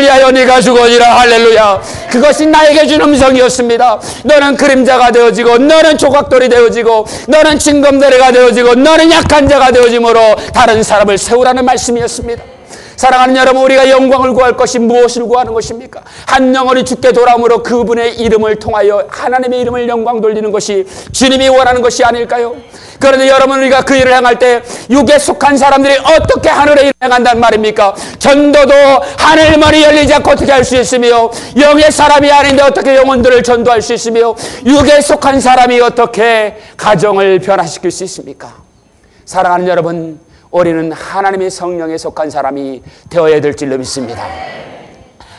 위하여 네가 죽으니라. 할렐루야. 그것이 나에게 준 음성이었습니다. 너는 그림자가 되어지고, 너는 조각돌이 되어지고, 너는 징검다리가 되어지고, 너는 약한 자가 되어짐으로 다른 사람을 세우라는 말씀이었습니다. 사랑하는 여러분, 우리가 영광을 구할 것이 무엇을 구하는 것입니까? 한 영혼이 주께 돌아옴으로 그분의 이름을 통하여 하나님의 이름을 영광 돌리는 것이 주님이 원하는 것이 아닐까요? 그런데 여러분, 우리가 그 일을 행할 때 육에 속한 사람들이 어떻게 하늘의 일을 행한단 말입니까? 전도도 하늘문이 열리지 않고 어떻게 할 수 있으며, 영의 사람이 아닌데 어떻게 영혼들을 전도할 수 있으며, 육에 속한 사람이 어떻게 가정을 변화시킬 수 있습니까? 사랑하는 여러분, 우리는 하나님의 성령에 속한 사람이 되어야 될 줄로 믿습니다.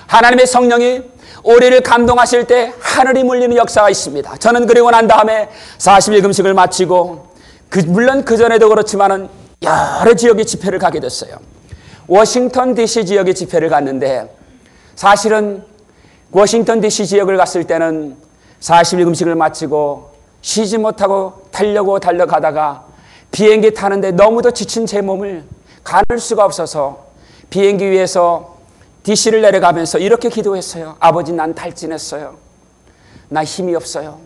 하나님의 성령이 우리를 감동하실 때 하늘이 물리는 역사가 있습니다. 저는 그리고 난 다음에 40일 금식을 마치고, 물론 그전에도 그렇지만은 여러 지역의 집회를 가게 됐어요. 워싱턴 DC 지역의 집회를 갔는데, 사실은 워싱턴 DC 지역을 갔을 때는 40일 금식을 마치고 쉬지 못하고 달려가다가 비행기 타는데 너무도 지친 제 몸을 가눌 수가 없어서 비행기 위에서 DC를 내려가면서 이렇게 기도했어요. 아버지, 난 탈진했어요. 나 힘이 없어요.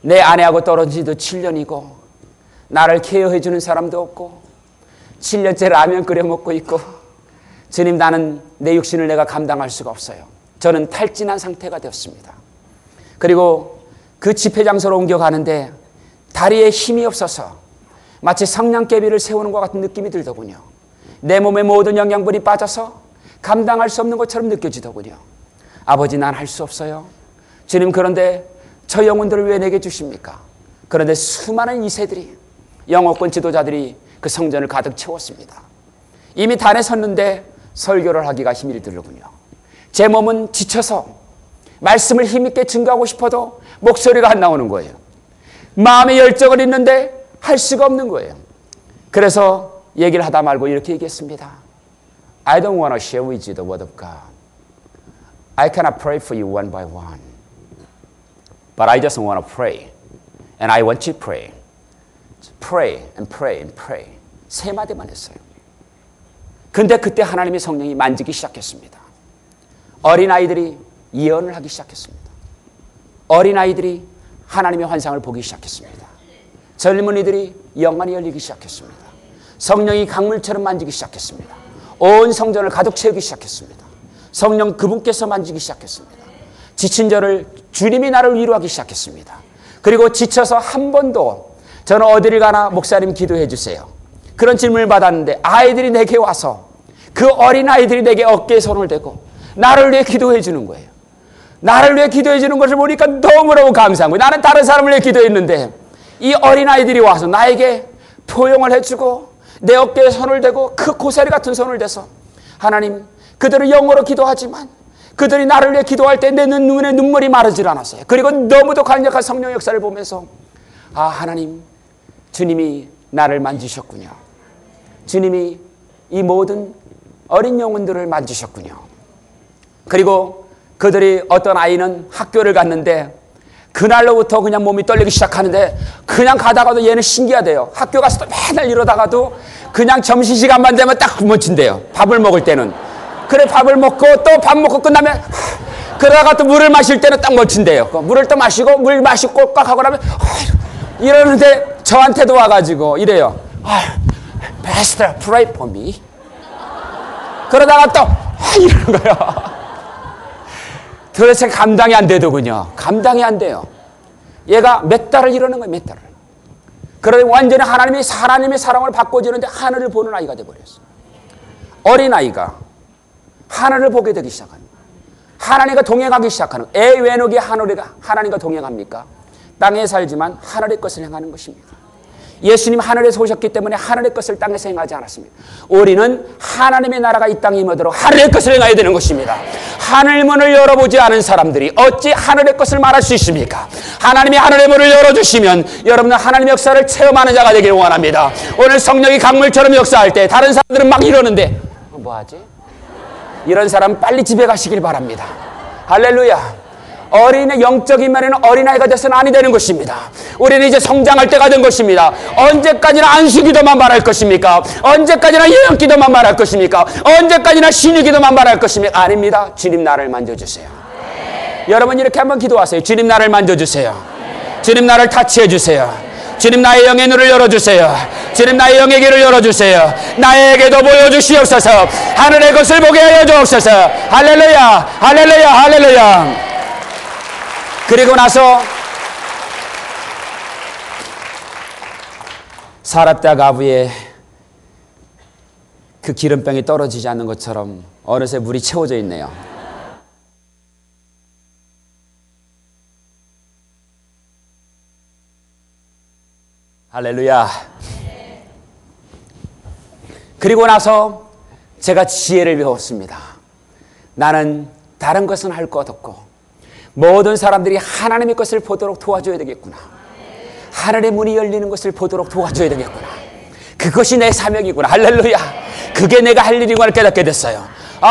내 아내하고 떨어진 지도 7년이고 나를 케어해 주는 사람도 없고 7년째 라면 끓여 먹고 있고, 주님, 나는 내 육신을 내가 감당할 수가 없어요. 저는 탈진한 상태가 되었습니다. 그리고 그 집회 장소로 옮겨가는데 다리에 힘이 없어서 마치 성냥개비를 세우는 것 같은 느낌이 들더군요. 내 몸의 모든 영양분이 빠져서 감당할 수 없는 것처럼 느껴지더군요. 아버지, 난 할 수 없어요. 주님, 그런데 저 영혼들을 왜 내게 주십니까? 그런데 수많은 2세들이, 영어권 지도자들이 그 성전을 가득 채웠습니다. 이미 단에 섰는데 설교를 하기가 힘이 들더군요. 제 몸은 지쳐서 말씀을 힘있게 증거하고 싶어도 목소리가 안 나오는 거예요. 마음의 열정을 있는데 할 수가 없는 거예요. 그래서 얘기를 하다 말고 이렇게 얘기했습니다. I don't want to share with you the word of God. I cannot pray for you one by one. But I just want to pray. And I want you to pray. Pray and pray and pray. 3마디만 했어요. 근데 그때 하나님의 성령이 만지기 시작했습니다. 어린아이들이 예언을 하기 시작했습니다. 어린아이들이 하나님의 환상을 보기 시작했습니다. 젊은이들이 영안이 열리기 시작했습니다. 성령이 강물처럼 만지기 시작했습니다. 온 성전을 가득 채우기 시작했습니다. 성령 그분께서 만지기 시작했습니다. 지친 저를 주님이 나를 위로하기 시작했습니다. 그리고 지쳐서 한 번도 저는 어디를 가나 목사님 기도해 주세요, 그런 질문을 받았는데, 아이들이 내게 와서 그 어린아이들이 내게 어깨에 손을 대고 나를 위해 기도해 주는 거예요. 나를 위해 기도해 주는 것을 보니까 너무너무 감사한 거예요. 나는 다른 사람을 위해 기도했는데 이 어린아이들이 와서 나에게 포용을 해주고 내 어깨에 손을 대고 그 고사리 같은 손을 대서, 하나님, 그들은 영어로 기도하지만 그들이 나를 위해 기도할 때 내 눈에 눈물이 마르질 않았어요. 그리고 너무도 강력한 성령 역사를 보면서, 아, 하나님, 주님이 나를 만지셨군요. 주님이 이 모든 어린 영혼들을 만지셨군요. 그리고 그들이, 어떤 아이는 학교를 갔는데 그날로부터 그냥 몸이 떨리기 시작하는데, 그냥 가다가도 얘는 신기하대요. 학교 가서도 맨날 이러다가도 그냥 점심시간만 되면 딱 멈춘대요. 밥을 먹을 때는. 그래, 밥을 먹고 또 밥 먹고 끝나면 그러다가 또 물을 마실 때는 딱 멈춘대요. 물을 또 마시고 물 마시고 꼴깍 하고 나면 이러는데 저한테도 와가지고 이래요. Pastor, pray for me. 그러다가 또 이러는 거예요. 도대체 감당이 안 되더군요. 감당이 안 돼요. 얘가 몇 달을 이러는 거예요. 몇 달을. 그러다 완전히 하나님의 사랑을 바꿔주는데 하늘을 보는 아이가 돼버렸어요. 어린아이가 하늘을 보게 되기 시작하는 거예요. 하나님과 동행하기 시작하는 거예요. 애 외노기 하나님과 동행합니까? 땅에 살지만 하늘의 것을 행하는 것입니다. 예수님 하늘에서 오셨기 때문에 하늘의 것을 땅에서 행하지 않았습니다. 우리는 하나님의 나라가 이 땅에 임하도록 하늘의 것을 행해야 되는 것입니다. 하늘 문을 열어보지 않은 사람들이 어찌 하늘의 것을 말할 수 있습니까? 하나님이 하늘의 문을 열어주시면 여러분은 하나님의 역사를 체험하는 자가 되기를 원합니다. 오늘 성령이 강물처럼 역사할 때 다른 사람들은 막 이러는데 뭐하지? 이런 사람 빨리 집에 가시길 바랍니다. 할렐루야. 영적인 면에는 어린아이가 돼서는 아니 되는 것입니다. 우리는 이제 성장할 때가 된 것입니다. 언제까지나 안수기도만 말할 것입니까? 언제까지나 예언기도만 말할 것입니까? 언제까지나 신유기도만 말할 것입니까? 아닙니다. 주님 나를 만져주세요. 여러분 이렇게 한번 기도하세요. 주님 나를 만져주세요. 주님 나를 타치해주세요. 주님 나의 영의 눈을 열어주세요. 주님 나의 영의 귀를 열어주세요. 나에게도 보여주시옵소서. 하늘의 것을 보게 하여 주옵소서. 할렐루야 할렐루야 할렐루야. 그리고 나서 사렙다 가부에 그 기름병이 떨어지지 않는 것처럼 어느새 물이 채워져 있네요. 할렐루야. 그리고 나서 제가 지혜를 배웠습니다. 나는 다른 것은 할 것 없고 모든 사람들이 하나님의 것을 보도록 도와줘야 되겠구나. 하늘의 문이 열리는 것을 보도록 도와줘야 되겠구나. 그것이 내 사명이구나. 할렐루야. 그게 내가 할 일이구나 깨닫게 됐어요.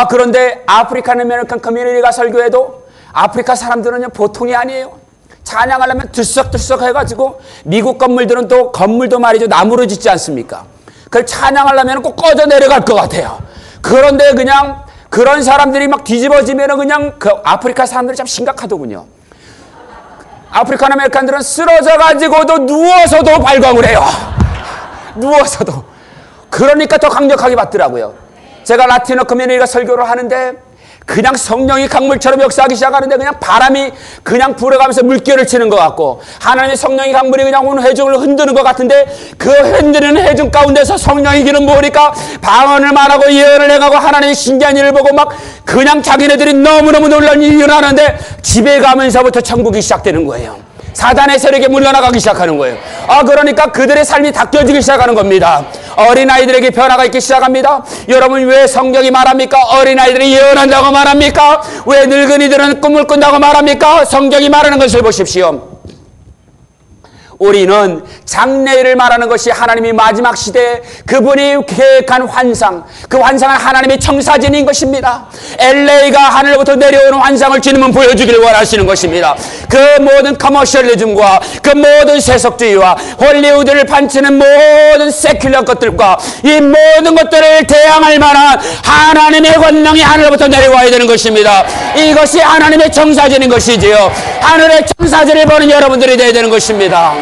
그런데 아프리칸 아메리칸 커뮤니티가 설교해도 아프리카 사람들은 보통이 아니에요. 찬양하려면 들썩들썩 해가지고 미국 건물들은 또 건물도 말이죠. 나무로 짓지 않습니까? 그걸 찬양하려면 꼭 꺼져 내려갈 것 같아요. 그런데 그냥 그런 사람들이 막 뒤집어지면 그냥 그 아프리카 사람들이 참 심각하더군요. 아프리칸 아메리칸들은 쓰러져가지고도 누워서도 발광을 해요. 누워서도. 그러니까 더 강력하게 받더라고요. 제가 라티노 커뮤니티가 설교를 하는데 그냥 성령이 강물처럼 역사하기 시작하는데 그냥 바람이 그냥 불어가면서 물결을 치는 것 같고 하나님의 성령의 강물이 그냥 온 회중을 흔드는 것 같은데 그 흔드는 회중 가운데서 성령의 기름 부으니까 방언을 말하고 예언을 해가고 하나님의 신기한 일을 보고 막 그냥 자기네들이 너무너무 놀란 일이 일어나는데 집에 가면서부터 천국이 시작되는 거예요. 사단의 세력에 물러나가기 시작하는 거예요. 그러니까 그들의 삶이 바뀌어지기 시작하는 겁니다. 어린아이들에게 변화가 있기 시작합니다. 여러분 왜 성경이 말합니까? 어린아이들이 예언한다고 말합니까? 왜 늙은이들은 꿈을 꾼다고 말합니까? 성경이 말하는 것을 보십시오. 우리는 장래를 말하는 것이 하나님이 마지막 시대에 그분이 계획한 환상, 그 환상은 하나님의 청사진인 것입니다. LA가 하늘로부터 내려오는 환상을 주님은 보여주기를 원하시는 것입니다. 그 모든 커머셜리즘과 그 모든 세속주의와 홀리우드를 판치는 모든 세큘러 것들과 이 모든 것들을 대항할 만한 하나님의 권능이 하늘로부터 내려와야 되는 것입니다. 이것이 하나님의 청사진인 것이지요. 하늘의 청사진을 보는 여러분들이 되어야 되는 것입니다.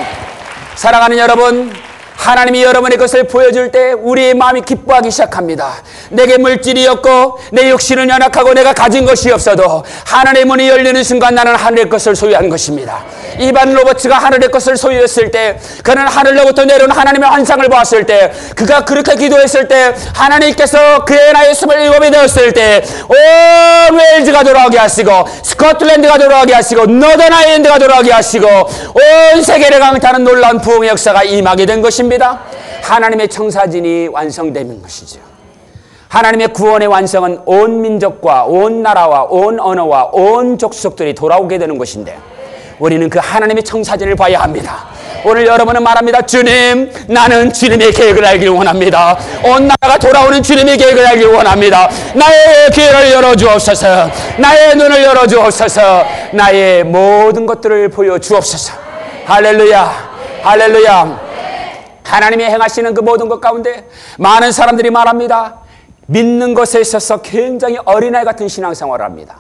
사랑하는 여러분, 하나님이 여러분의 것을 보여줄 때 우리의 마음이 기뻐하기 시작합니다. 내게 물질이 없고 내 육신은 연약하고 내가 가진 것이 없어도 하늘의 문이 열리는 순간 나는 하늘의 것을 소유한 것입니다. 이반 로버츠가 하늘의 것을 소유했을 때 그는 하늘로부터 내려온 하나님의 환상을 보았을 때 그가 그렇게 기도했을 때 하나님께서 그의 나이 27이 되었을 때 온 웨일즈가 돌아오게 하시고 스코틀랜드가 돌아오게 하시고 너던 아일랜드가 돌아오게 하시고 온 세계를 강타하는 놀라운 부흥의 역사가 임하게 된 것입니다. 하나님의 청사진이 완성되는 것이죠. 하나님의 구원의 완성은 온 민족과 온 나라와 온 언어와 온 족속들이 돌아오게 되는 것인데 우리는 그 하나님의 청사진을 봐야 합니다. 오늘 여러분은 말합니다. 주님, 나는 주님의 계획을 알길 원합니다. 온 나라가 돌아오는 주님의 계획을 알길 원합니다. 나의 귀를 열어주옵소서. 나의 눈을 열어주옵소서. 나의 모든 것들을 보여주옵소서. 할렐루야, 할렐루야. 하나님이 행하시는 그 모든 것 가운데 많은 사람들이 말합니다. 믿는 것에 있어서 굉장히 어린아이 같은 신앙생활을 합니다.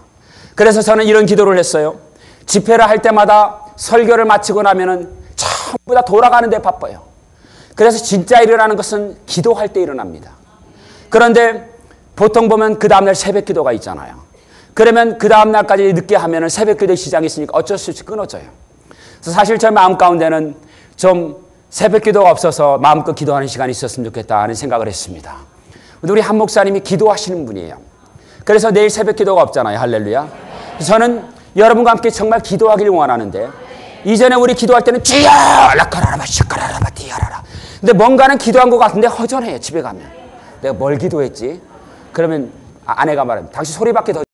그래서 저는 이런 기도를 했어요. 집회를 할 때마다 설교를 마치고 나면은 전부 다 돌아가는 데 바빠요. 그래서 진짜 일어나는 것은 기도할 때 일어납니다. 그런데 보통 보면 그 다음날 새벽 기도가 있잖아요. 그러면 그 다음날까지 늦게 하면은 새벽 기도 시작이 있으니까 어쩔 수 없이 끊어져요. 그래서 사실 제 마음 가운데는 좀 새벽 기도가 없어서 마음껏 기도하는 시간이 있었으면 좋겠다 하는 생각을 했습니다. 우리 한 목사님이 기도하시는 분이에요. 그래서 내일 새벽 기도가 없잖아요. 할렐루야. 저는 여러분과 함께 정말 기도하기를 원하는데 이전에 우리 기도할 때는 주여 라카라라바 샤카라라바 디아라라 근데 뭔가는 기도한 것 같은데 허전해요. 집에 가면 내가 뭘 기도했지? 그러면 아내가 말합니다. 당신 소리밖에 더